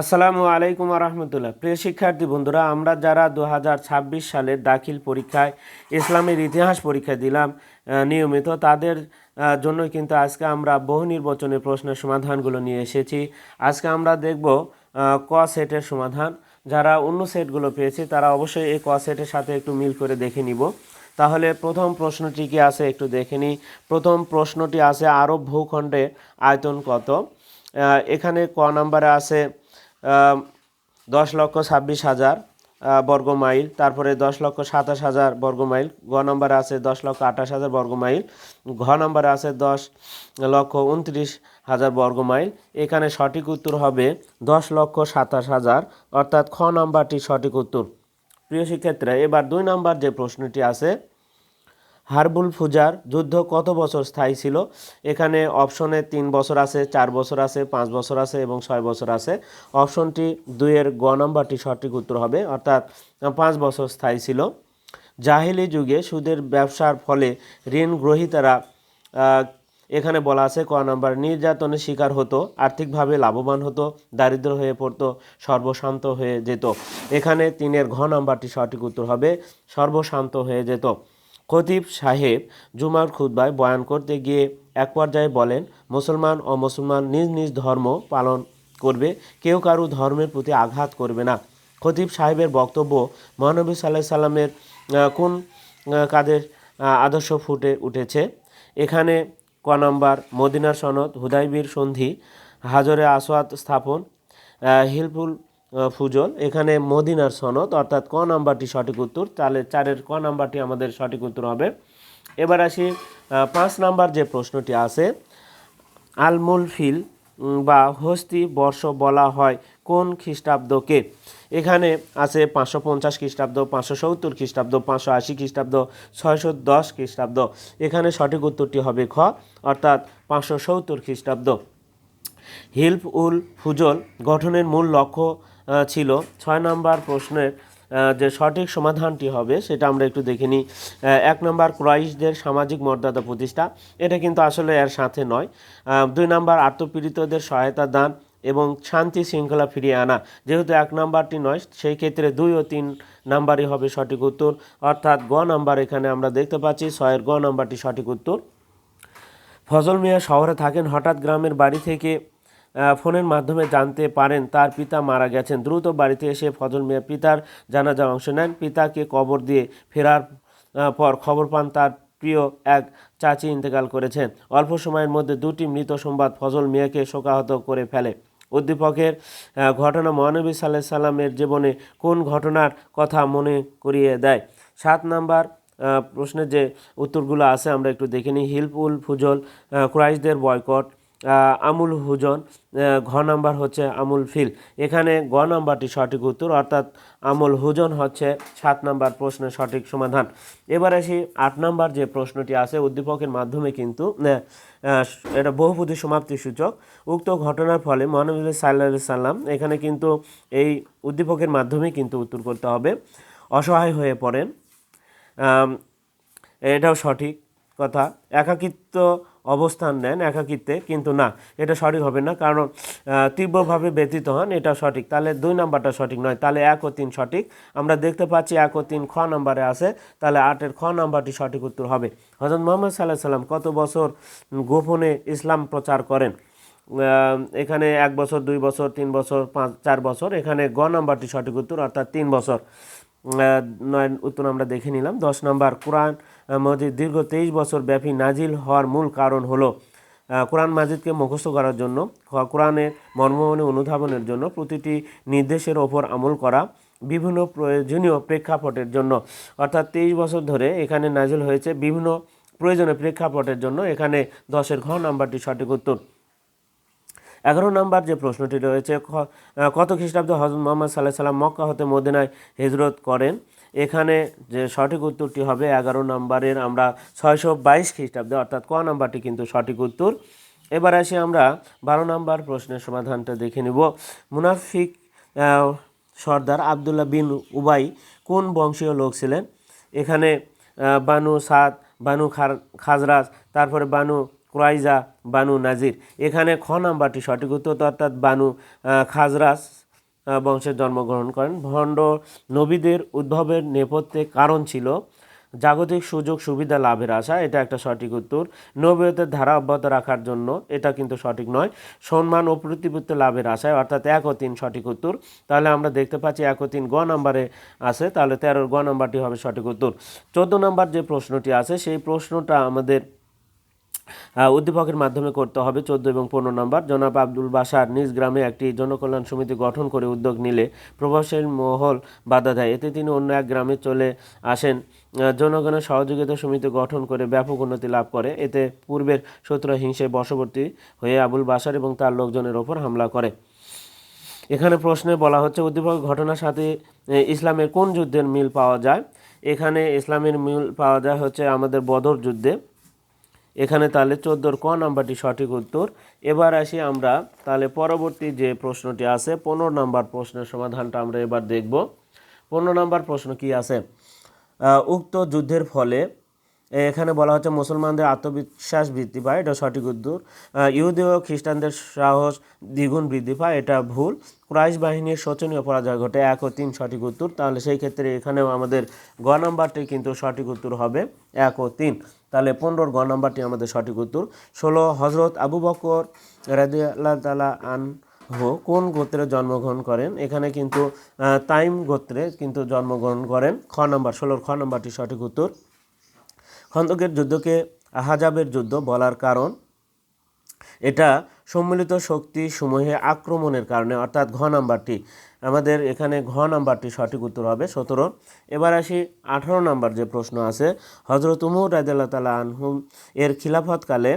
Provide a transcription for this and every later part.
আসসালামু আলাইকুম রহমতুল্লাহ। প্রিয় শিক্ষার্থী বন্ধুরা, আমরা যারা 2026 সালের দাখিল পরীক্ষায় ইসলামের ইতিহাস পরীক্ষা দিলাম নিয়মিত, তাদের জন্য কিন্তু আজকে আমরা বহু নির্বাচনী প্রশ্নের সমাধানগুলো নিয়ে এসেছি। আজকে আমরা দেখব ক সেটের সমাধান। যারা অন্য সেটগুলো পেয়েছে তারা অবশ্যই এই ক সেটের সাথে একটু মিল করে দেখে নিব। তাহলে প্রথম প্রশ্নটি কি আছে একটু দেখে নিই। প্রথম প্রশ্নটি আছে আরব ভূখণ্ডে আয়তন কত। এখানে ক নাম্বারে আছে 10,26,000 বর্গমাইল, তারপরে 10,27,000 বর্গমাইল। গ নম্বরে আছে 10,28,000 বর্গমাইল। ঘ নম্বরে আছে 10,29,000 বর্গমাইল। এখানে সঠিক উত্তর হবে 10,27,000, অর্থাৎ খ নাম্বারটি সঠিক উত্তর। প্রিয় শিক্ষার্থীরা, এবার 2 নাম্বার যে প্রশ্নটি আছে, হারবুল ফুজার যুদ্ধ কত বছর স্থায়ী ছিল। এখানে অপশনে 3 বছর আছে, 4 বছর আছে, 5 বছর আছে এবং 6 বছর আছে। অপশনটি 2-এর গ নাম্বারটি সঠিক উত্তর হবে, অর্থাৎ 5 বছর স্থায়ী ছিল। জাহিলি যুগে সুদের ব্যবসার ফলে ঋণ গ্রহীতারা এখানে বলা আছে ক নাম্বার নির্যাতনের শিকার হতো, আর্থিকভাবে লাভবান হতো, দারিদ্র হয়ে পড়তো, সর্বশান্ত হয়ে যেত। এখানে 3-এর ঘ নাম্বারটি সঠিক উত্তর হবে, সর্বশান্ত হয়ে যেত। খতিব সাহেব জুমার খুতবায় বয়ান করতে গিয়ে এক পর্যায়ে বলেন, মুসলমান ও মুসলমান নিজ নিজ ধর্ম পালন করবে, কেউ কারো ধর্মের প্রতি আঘাত করবে না। খতিব সাহেবের বক্তব্য মহানবী সাল্লাল্লাহু আলাইহি সাল্লামের কোন কাদের আদর্শ ফুটে উঠেছে। এখানে ক নাম্বার মদিনার সনদ, হুদাইবিয়ার সন্ধি, হাজরে আসওয়াদ স্থাপন, হিলফুল ফুজল। এখানে মদিনার সনদ, অর্থাৎ ক নাম্বারটি সঠিক উত্তর। তাহলে 4-এর ক নাম্বারটি আমাদের সঠিক উত্তর হবে। এবার আসি 5 নাম্বার যে প্রশ্নটি আছে, আলমুল ফিল বা হস্তি বর্ষ বলা হয় কোন খ্রিস্টাব্দকে। এখানে আছে 550 খ্রিস্টাব্দ, 570 খ্রিস্টাব্দ, 580 খ্রিস্টাব্দ, 610 খ্রিস্টাব্দ। এখানে সঠিক উত্তরটি হবে খ, অর্থাৎ 570 খ্রিস্টাব্দ। হিলফ উল ফুজল গঠনের মূল লক্ষ্য ছিল। 6 নম্বর প্রশ্নের যে সঠিক সমাধানটি হবে সেটা আমরা একটু দেখে নিই। 1 নম্বর কুরাইশদের সামাজিক মর্যাদা প্রতিষ্ঠা, এটা কিন্তু আসলে এর সাথে নয়। 2 নম্বর আত্মপীড়িতদের সহায়তা দান এবং শান্তি শৃঙ্খলা ফিরিয়ে আনা। যেহেতু 1 নাম্বারটি নয়, সেই ক্ষেত্রে 2 ও 3 নাম্বারই হবে সঠিক উত্তর, অর্থাৎ গ নাম্বার এখানে আমরা দেখতে পাচ্ছি 6-এর গ নাম্বারটি সঠিক উত্তর। ফজল মিয়া শহরে থাকেন, হঠাৎ গ্রামের বাড়ি থেকে ফোনের মাধ্যমে জানতে পারেন তার পিতা মারা গেছেন। দ্রুত বাড়িতে এসে ফজল মিয়া পিতার জানাজায় অংশ নেন। পিতাকে কবর দিয়ে ফেরার পর খবর পান তার প্রিয় এক চাচি ইন্তেকাল করেছেন। অল্প সময়ের মধ্যে 2টি মৃত সংবাদ ফজল মিয়াকে শোকাহত করে ফেলে। উদ্দীপকের ঘটনা মহানবী সাল্লাল্লাহু আলাইহি সাল্লামের জীবনে কোন ঘটনার কথা মনে করিয়ে দেয়। 7 নাম্বার প্রশ্নের যে উত্তরগুলো আছে আমরা একটু দেখে নিই। হিলফ উল ফুজল, কুরাইশদের বয়কট, আমুল হুজন। ঘ নাম্বার হচ্ছে আমুল ফিল। এখানে গ নাম্বারটি সঠিক উত্তর, অর্থাৎ আমুল হুজন হচ্ছে 7 নাম্বার প্রশ্নের সঠিক সমাধান। এবার আসি 8 নাম্বার যে প্রশ্নটি আছে, উদ্দীপকের মাধ্যমে কিন্তু এটা বহুপদী সমাপ্তি সূচক। উক্ত ঘটনার ফলে মহানবী সাল্লাল্লাহু আলাইহি সাল্লাম, এখানে কিন্তু এই উদ্দীপকের মাধ্যমে কিন্তু উত্তর করতে হবে, অসহায় হয়ে পড়েন। এটাও সঠিক কথা। একাকিত্ব অবস্থান নেন, একাকিত্বে, কিন্তু না, এটা সঠিক হবে না, কারণ তীব্রভাবে ব্যতীত হন, এটা সঠিক। তাহলে 2 নাম্বারটা সঠিক নয়, তাহলে 1 ও 3 সঠিক। আমরা দেখতে পাচ্ছি 1 ও 3 খ নাম্বারে আছে, তাহলে 8-এর খ নাম্বারটি সঠিক উত্তর হবে। হযরত মুহাম্মদ সাল্লাল্লাহু আলাইহি সাল্লাম কত বছর গোপনে ইসলাম প্রচার করেন। এখানে 1 বছর, 2 বছর, 3 বছর, 4 বছর। এখানে গ নাম্বারটি সঠিক উত্তর, অর্থাৎ 3 বছর। 9 উত্তর আমরা দেখে নিলাম। 10 নাম্বার কোরআন মজিদ দীর্ঘ 23 বছর ব্যাপী নাজিল হওয়ার মূল কারণ হলো কোরআন মাজিদকে মুখস্থ করার জন্য, কোরআনের মর্মমনে অনুধাবনের জন্য, প্রতিটি নির্দেশের ওপর আমল করা, বিভিন্ন প্রয়োজনীয় প্রেক্ষাপটের জন্য। অর্থাৎ 23 বছর ধরে এখানে নাজিল হয়েছে বিভিন্ন প্রয়োজনীয় প্রেক্ষাপটের জন্য। এখানে 10-এর ঘ নাম্বারটি সঠিক উত্তর। 11 নাম্বার যে প্রশ্নটি রয়েছে, কত খ্রিস্টাব্দে হযরত মুহাম্মদ সাল্লাল্লাহু আলাইহি সাল্লাম মক্কা হতে মদিনায় হিজরত করেন। এখানে যে সঠিক উত্তরটি হবে 11 নাম্বারের আমরা 622 খ্রিস্টাব্দে, অর্থাৎ ক নাম্বারটি কিন্তু সঠিক উত্তর। এবার আসি আমরা 12 নাম্বার প্রশ্নের সমাধানটা দেখে নিব। মুনাফিক সর্দার আবদুল্লাহ বিন উবাই কোন বংশীয় লোক ছিলেন। এখানে বানু সাদ, বানু খাজরাজ, তারপরে বানু কুরাইজা, বানু নাজির। এখানে খ নাম্বারটি সঠিক উত্তর, অর্থাৎ বানু খাজরাজ বংশে জন্মগ্রহণ করেন। ভণ্ড নবীদের উদ্ভবের নেপথ্যে কারণ ছিল জাগতিক সুযোগ সুবিধা লাভের আশা, এটা একটা সঠিক উত্তর। নবীয়তের ধারা অব্যাহত রাখার জন্য, এটা কিন্তু সঠিক নয়। সম্মান ও প্রতিপত্তি লাভের আশায়, অর্থাৎ 1 ও 3 সঠিক উত্তর। তাহলে আমরা দেখতে পাচ্ছি 1 ও 3 গ নাম্বারে আছে, তাহলে 13 গ নাম্বারটি হবে সঠিক উত্তর। 14 নম্বর যে প্রশ্নটি আছে সেই প্রশ্নটা আমাদের উদ্দীপকের মাধ্যমে করতে হবে। 14 এবং 15 নম্বর। জনাব আব্দুল বাশার নিজ গ্রামে একটি জনকল্যাণ সমিতি গঠন করে উদ্যোগ নিলে প্রভাবশালী মহল বাধা দেয়। এতে তিনি অন্য এক গ্রামে চলে আসেন। জনগণের সহযোগিতা সমিতি গঠন করে ব্যাপক উন্নতি লাভ করে। এতে পূর্বের শত্রুরা হিংসায় বশবর্তী হয়ে আবুল বাশার এবং তার লোকজনের ওপর হামলা করে। এখানে প্রশ্নে বলা হচ্ছে উদ্দীপক ঘটনার সাথে ইসলামের কোন যুদ্ধের মিল পাওয়া যায়। এখানে ইসলামের মিল পাওয়া যায় হচ্ছে আমাদের বদর যুদ্ধে। এখানে তাহলে 14 ক নাম্বারটি সঠিক উত্তর। এবার আসি আমরা তাহলে পরবর্তী যে প্রশ্নটি আছে 15 নম্বর প্রশ্নের সমাধানটা আমরা এবার দেখব। 15 নম্বর প্রশ্ন কি আছে, উক্ত যুদ্ধের ফলে এখানে বলা হচ্ছে মুসলমানদের আত্মবিশ্বাস বৃদ্ধি পায়, এটা সঠিক উত্তর। ইহুদি ও খ্রিস্টানদের সাহস দ্বিগুণ বৃদ্ধি পায়, এটা ভুল। কুরাইশ বাহিনীর শোচনীয় পরাজয় ঘটে, 1 ও 3 সঠিক উত্তর। তাহলে সেই ক্ষেত্রে এখানেও আমাদের গ নাম্বারটি কিন্তু সঠিক উত্তর হবে 1 ও 3। তাহলে 15 গ নাম্বারটি আমাদের সঠিক উত্তর। 16 হজরত আবু বকর রাদিয়াল্লাহু তাআলা আনহু কোন গোত্রে জন্মগ্রহণ করেন। এখানে কিন্তু তাইম গোত্রে কিন্তু জন্মগ্রহণ করেন। খ নাম্বার 16 খ নাম্বারটি সঠিক উত্তর। খন্দকের যুদ্ধকে আহজাবের যুদ্ধ বলার কারণ, এটা সম্মিলিত শক্তি সমূহে আক্রমণের কারণে, অর্থাৎ ঘ নাম্বারটি আমাদের এখানে ঘ নাম্বারটি সঠিক উত্তর হবে 17। এবার আসি 18 নাম্বার যে প্রশ্ন আছে, হযরত উমর রাদিয়াল্লাহু তাআলা আনহু এর খিলাফতকালে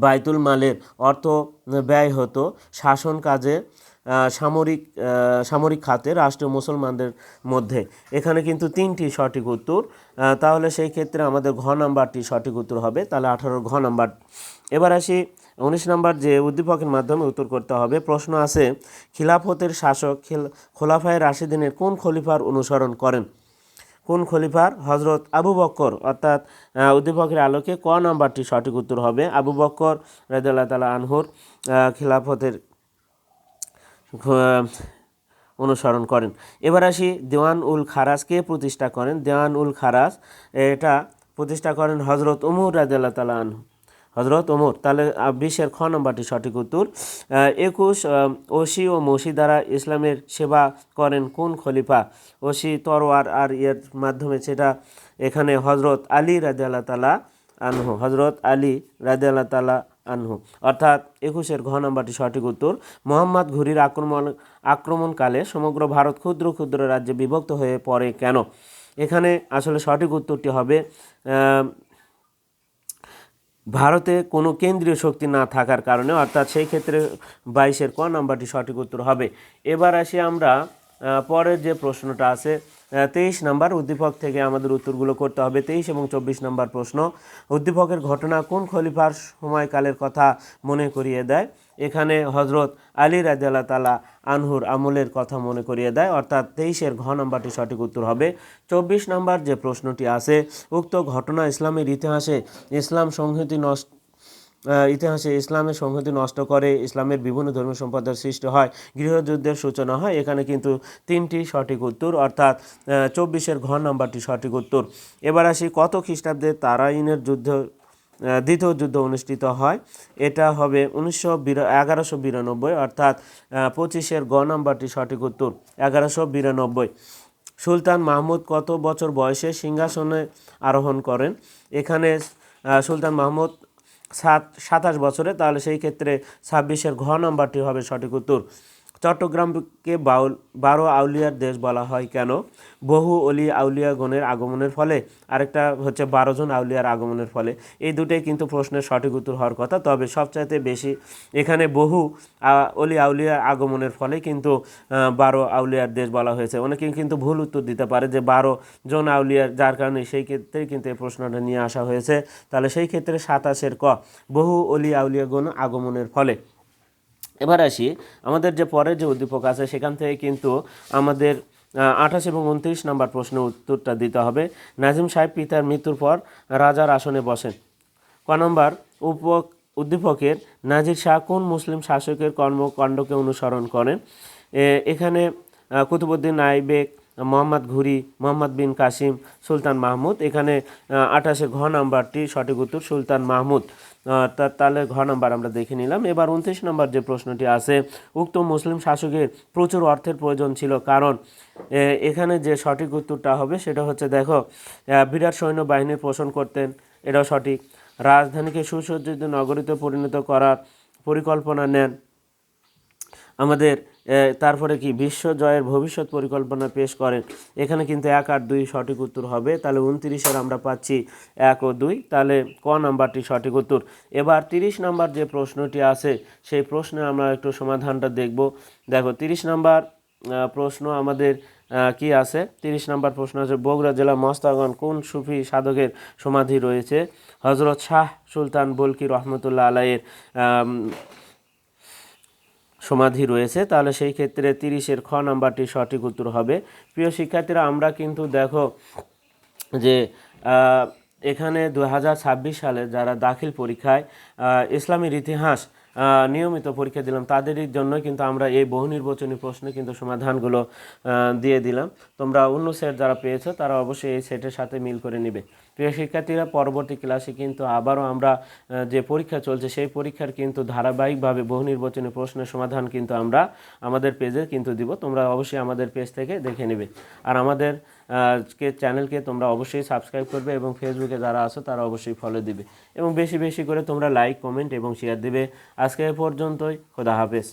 বাইতুল মালের অর্থ ব্যয় হতো শাসন কাজে, সামরিক খাতে, রাষ্ট্রীয় মুসলমানদের মধ্যে। এখানে কিন্তু 3টি সঠিক উত্তর। তাহলে সেই ক্ষেত্রে আমাদের ঘ নাম্বারটি সঠিক উত্তর হবে, তাহলে 18 ঘ নাম্বার। এবার আসি 19 নাম্বার যে উদ্দীপকের মাধ্যমে উত্তর করতে হবে। প্রশ্ন আছে খিলাফতের শাসক খোলাফায়ে রাশিদিনের কোন খলিফার অনুসরণ করেন। কোন খলিফার? হজরত আবু বকর, অর্থাৎ উদ্দীপকের আলোকে ক নাম্বারটি সঠিক উত্তর হবে। আবু বকর রাদিয়াল্লাহু তাআলা আনহুর খিলাফতের অনুসরণ করেন। এবার আসি দেওয়ান উল খারাজ কে প্রতিষ্ঠা করেন। দেওয়ান উল খারাজ এটা প্রতিষ্ঠা করেন হজরত উমর রাদিয়াল্লাহু তাআলা আনহু, হজরত ওমর। তাহলে 20 খ নম্বরটি সঠিক উত্তর। 21 ওসি ও মসি দ্বারা ইসলামের সেবা করেন কোন খলিফা। ওসি তরোয়ার আর এর মাধ্যমে সেটা এখানে হজরত আলী রাদিয়াল্লাহু তাআলা আনহু, হজরত আলী রাদিয়াল্লাহু তাআলা আনহু, অর্থাৎ 21 ঘ নম্বরটি সঠিক উত্তর। মোহাম্মদ ঘুরির আক্রমণকালে সমগ্র ভারত ক্ষুদ্র ক্ষুদ্র রাজ্যে বিভক্ত হয়ে পড়ে কেন। এখানে আসলে সঠিক উত্তরটি হবে ভারতে কোনো কেন্দ্রীয় শক্তি না থাকার কারণে, অর্থাৎ সেই ক্ষেত্রে 22 ক নাম্বারটি সঠিক উত্তর হবে। এবার আসি আমরা পরের যে প্রশ্নটা আছে 23 নাম্বার। উদ্দীপক থেকে আমাদের উত্তরগুলো করতে হবে। 23 এবং 24 নাম্বার প্রশ্ন, উদ্দীপকের ঘটনা কোন খলিফার সময়কালের কথা মনে করিয়ে দেয়। এখানে হজরত আলী রাদিয়াল্লাহু তাআলা আনহুর আমলের কথা মনে করিয়ে দেয়, অর্থাৎ 23 ঘ নাম্বারটি সঠিক উত্তর হবে। 24 নাম্বার যে প্রশ্নটি আছে, উক্ত ঘটনা ইসলামের ইতিহাসে ইসলামের সংহতি নষ্ট করে, ইসলামের বিভিন্ন ধর্মীয় সম্প্রদায়ের সৃষ্টি হয়, গৃহযুদ্ধের সূচনা হয়। এখানে কিন্তু 3টি সঠিক উত্তর, অর্থাৎ 24 ঘ নাম্বারটি সঠিক উত্তর। এবার আসি কত খ্রিস্টাব্দে তারাইনের দ্বিতীয় যুদ্ধ অনুষ্ঠিত হয়। এটা হবে 1192, অর্থাৎ 25 গ নাম্বারটি সঠিক উত্তর 1192। সুলতান মাহমুদ কত বছর বয়সে সিংহাসনে আরোহণ করেন। এখানে সুলতান মাহমুদ 27 বছরে, তাহলে সেই ক্ষেত্রে 26 ঘ নাম্বারটি হবে সঠিক উত্তর। চট্টগ্রামকে 12 আউলিয়ার দেশ বলা হয় কেন। বহু অলি আউলিয়াগণের আগমনের ফলে, আরেকটা হচ্ছে 12 জন আউলিয়ার আগমনের ফলে। এই দুটোই কিন্তু প্রশ্নের সঠিক উত্তর হওয়ার কথা, তবে সবচাইতে বেশি এখানে বহু অলি আউলিয়ার আগমনের ফলে কিন্তু 12 আউলিয়ার দেশ বলা হয়েছে। অনেকে কিন্তু ভুল উত্তর দিতে পারে যে 12 জন আউলিয়ার, যার কারণে সেই ক্ষেত্রে কিন্তু এই প্রশ্নটা নিয়ে আসা হয়েছে। তাহলে সেই ক্ষেত্রে 27 ক, বহু অলি আউলিয়াগণ আগমনের ফলে। এবার আসি আমাদের যে পরের যে উদ্দীপক আছে সেখান থেকে কিন্তু আমাদের 28 এবং 29 নাম্বার প্রশ্নের উত্তরটা দিতে হবে। নাজিম সাহেব পিতার মৃত্যুর পর রাজার আসনে বসেন। ক নম্বর উদ্দীপকের নাজির শাহ কোন মুসলিম শাসকের কর্মকাণ্ডকে অনুসরণ করেন। এখানে কুতুবুদ্দিন আইবেক, মোহাম্মদ ঘুরি, মোহাম্মদ বিন কাসিম, সুলতান মাহমুদ। এখানে 28 ঘ নাম্বারটি সঠিক উত্তর সুলতান মাহমুদ। তাহলে ঘ নাম্বার আমরা দেখে নিলাম। এবার 29 নম্বর যে প্রশ্নটি আছে, উক্ত মুসলিম শাসকের প্রচুর অর্থের প্রয়োজন ছিল কারণ, এখানে যে সঠিক উত্তরটা হবে সেটা হচ্ছে দেখো, বিরাট সৈন্যবাহিনী পোষণ করতেন, এটাও সঠিক। রাজধানীকে সুসজ্জিত নগরীতে পরিণত করার পরিকল্পনা নেন আমাদের। তারপরে কি বিশ্ব জয়ের ভবিষ্যৎ পরিকল্পনা পেশ করেন। এখানে কিন্তু 1 আর 2 সঠিক উত্তর হবে। তাহলে 29-এর আমরা পাচ্ছি 1 ও 2, তাহলে ক নাম্বারটি সঠিক উত্তর। এবার 30 নাম্বার যে প্রশ্নটি আছে সেই প্রশ্নে আমরা একটু সমাধানটা দেখব। দেখো 30 নাম্বার প্রশ্ন আমাদের কি আছে। 30 নাম্বার প্রশ্ন আছে, বগুড়া জেলা মস্তাগণ কোন সুফি সাধকের সমাধি রয়েছে? হজরত শাহ সুলতান বলকি রহমতুল্লাহ আলাইয়ের সমাধি রয়েছে। তাহলে সেই ক্ষেত্রে 30-এর খ নাম্বারটি সঠিক উত্তর হবে। প্রিয় শিক্ষার্থীরা, আমরা কিন্তু দেখো যে এখানে 2026 সালে যারা দাখিল পরীক্ষায় ইসলামের ইতিহাস নিয়মিত পরীক্ষা দিলাম তাদেরই জন্য কিন্তু আমরা এই বহু নির্বাচনী প্রশ্নে কিন্তু সমাধানগুলো দিয়ে দিলাম। তোমরা অন্য সেট যারা পেয়েছো তারা অবশ্যই এই সেটের সাথে মিল করে নেবে। প্রিয় শিক্ষার্থীরা, পরবর্তী ক্লাসে কিন্তু আবারও আমরা যে পরীক্ষা চলছে সেই পরীক্ষার কিন্তু ধারাবাহিকভাবে বহু নির্বাচনী প্রশ্নের সমাধান কিন্তু আমরা আমাদের পেজে কিন্তু দিব। তোমরা অবশ্যই আমাদের পেজ থেকে দেখে নেবে। আর আমাদের চ্যানেলকে তোমরা অবশ্যই সাবস্ক্রাইব করবে এবং ফেসবুকে যারা আছো তারা অবশ্যই ফলো দিবে এবং বেশি বেশি করে তোমরা লাইক, কমেন্ট এবং শেয়ার দিবে। আজকে এ পর্যন্তই। খোদা হাফেজ।